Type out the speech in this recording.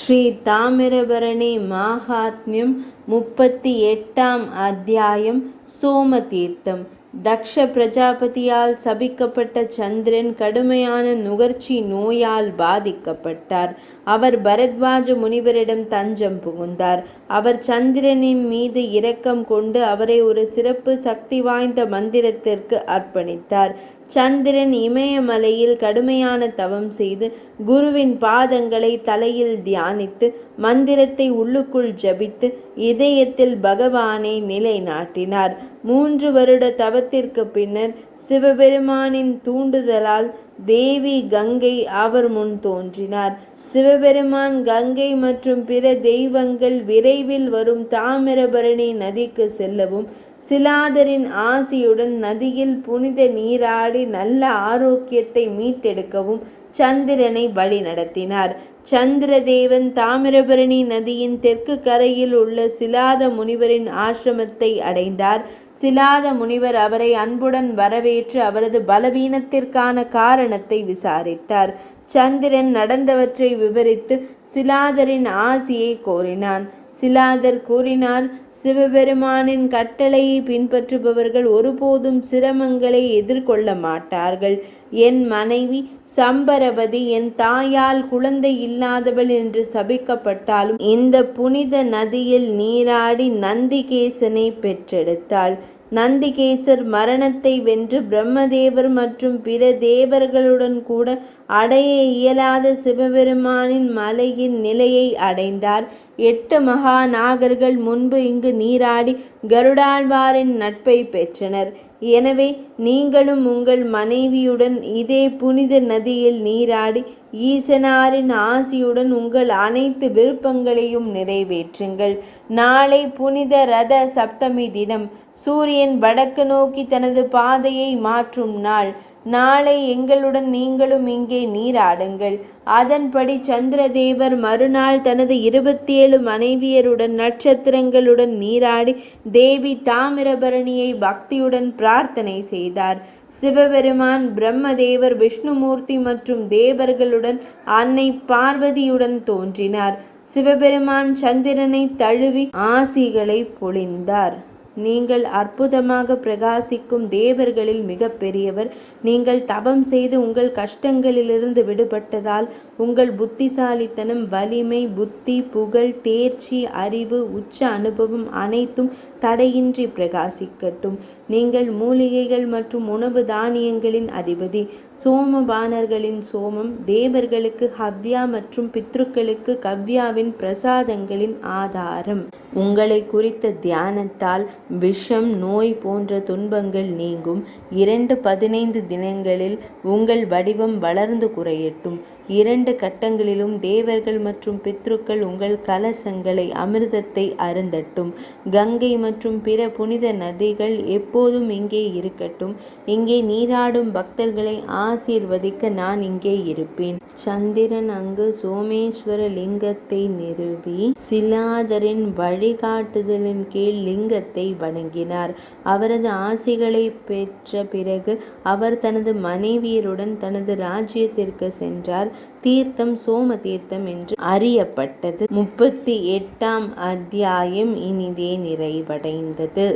ஸ்ரீ தாமிரபரணி மாஹாத்மியம் 38ஆம் அத்தியாயம். சோமதீர்த்தம். தக்ஷ பிரஜாபதியால் சபிக்கப்பட்ட சந்திரன் கடுமையான நுகர்ச்சி நோயால் பாதிக்கப்பட்டார். அவர் பரத்வாஜ முனிவரிடம் தஞ்சம் புகுந்தார். அவர் சந்திரனின் மீது இரக்கம் கொண்டு அவரை ஒரு சிறப்பு சக்தி வாய்ந்த மந்திரத்திற்கு அர்ப்பணித்தார். சந்திரன் இமயமலையில் கடுமையான தவம் செய்து குருவின் பாதங்களை தலையில் தியானித்து மந்திரத்தை உள்ளுக்குள் ஜபித்து இதயத்தில் பகவானை நிலைநாட்டினார். 3 வருட தவத்திற்கு பின்னர் சிவபெருமானின் தூண்டுதலால் தேவி கங்கை அவர் முன் தோன்றினார். சிவபெருமான் கங்கை மற்றும் பிற தெய்வங்கள் விரைவில் வரும் தாமிரபரணி நதிக்கு செல்லவும் சிலாதரின் ஆசியுடன் நதியில் புனித நீராடி நல்ல ஆரோக்கியத்தை மீட்டெடுக்கவும் சந்திரனை வழி நடத்தினார். சந்திரதேவன் தாமிரபரணி நதியின் தெற்கு கரையில் உள்ள சிலாத முனிவரின் ஆசிரமத்தை அடைந்தார். சிலாத முனிவர் அவரை அன்புடன் வரவேற்று அவரது பலவீனத்திற்கான காரணத்தை விசாரித்தார். சந்திரன் நடந்தவற்றை விவரித்து சிலாதரின் ஆசியை கோரினான். சிலாதர் கூறினார், சிவபெருமானின் கட்டளையை பின்பற்றுபவர்கள் ஒருபோதும் சிரமங்களை எதிர்கொள்ள மாட்டார்கள். என் மனைவி சம்பரவதி என் தாயால் குழந்தை இல்லாதவள் என்று சபிக்கப்பட்டாலும் இந்த புனித நதியில் நீராடி நந்திகேசனை பெற்றெடுத்தாள். நந்திகேசர் மரணத்தை வென்று பிரம்மதேவர் மற்றும் பிற தேவர்களுடன் கூட அடைய இயலாத சிவபெருமானின் மலையின் நிலையை அடைந்தார். 8 மகா நாகர்கள் முன்பு இங்கு நீராடி கருடாழ்வாரின் நட்பை பெற்றனர். எனவே நீங்களும் உங்கள் மனைவியுடன் இதே புனித நதியில் நீராடி ஈசனாரின் ஆசியுடன் உங்கள் அனைத்து விருப்பங்களையும் நிறைவேற்றுங்கள். நாளை புனித ரத சப்தமி தினம். சூரியன் வடக்கு நோக்கி தனது பாதையை மாற்றும் நாள். நாளை எங்களுடன் நீங்களும் இங்கே நீராடுங்கள். அதன்படி சந்திரதேவர் மறுநாள் தனது 27 மனைவியருடன் நட்சத்திரங்களுடன் நீராடி தேவி தாமிரபரணியை பக்தியுடன் பிரார்த்தனை செய்தார். சிவபெருமான் பிரம்மதேவர் விஷ்ணுமூர்த்தி மற்றும் தேவர்களுடன் அன்னை பார்வதியுடன் தோன்றினார். சிவபெருமான் சந்திரனை தழுவி ஆசிகளை பொழிந்தார். நீங்கள் அற்புதமாக பிரகாசிக்கும் தேவர்களில் மிக பெரியவர். நீங்கள் தவம் செய்து உங்கள் கஷ்டங்களிலிருந்து விடுபட்டதால் உங்கள் புத்திசாலித்தனம், வலிமை, புத்தி, புகழ், தேர்ச்சி, அறிவு, உச்ச அனுபவம் அனைத்தும் தடையின்றி பிரகாசிக்கட்டும். நீங்கள் மூலிகைகள் மற்றும் உணவு தானியங்களின் அதிபதி. சோமபானர்களின் சோமம், தேவர்களுக்கு ஹவ்யா மற்றும் பித்ருக்களுக்கு கவ்யாவின் பிரசாதங்களின் ஆதாரம். உங்களை குறித்த தியானத்தால் விஷம், நோய் போன்ற துன்பங்கள் நீங்கும். 2-15 தினங்களில் உங்கள் வடிவம் வளர்ந்து குறையட்டும். 2 கட்டங்களிலும் தேவர்கள் மற்றும் பித்ருக்கள் உங்கள் கலசங்களை, அமிர்தத்தை அருந்தட்டும். கங்கை மற்றும் பிற புனித நதிகள் எப்போதும் இங்கே இருக்கட்டும். இங்கே நீராடும் பக்தர்களை ஆசீர்வதிக்க நான் இங்கே இருப்பேன். சந்திரன் அங்கு சோமேஸ்வர லிங்கத்தை நிறுவி சிலாதரின் வழிகாட்டுதலின் கீழ் லிங்கத்தை வணங்கினார். அவரது ஆசிகளை பெற்ற பிறகு அவர் தனது மனைவியருடன் தனது ராஜ்யத்திற்கு சென்றார். தீர்த்தம் சோம தீர்த்தம் என்று அறியப்பட்டது. 38ஆம் அத்தியாயம் இனிதே நிறைவடைந்தது.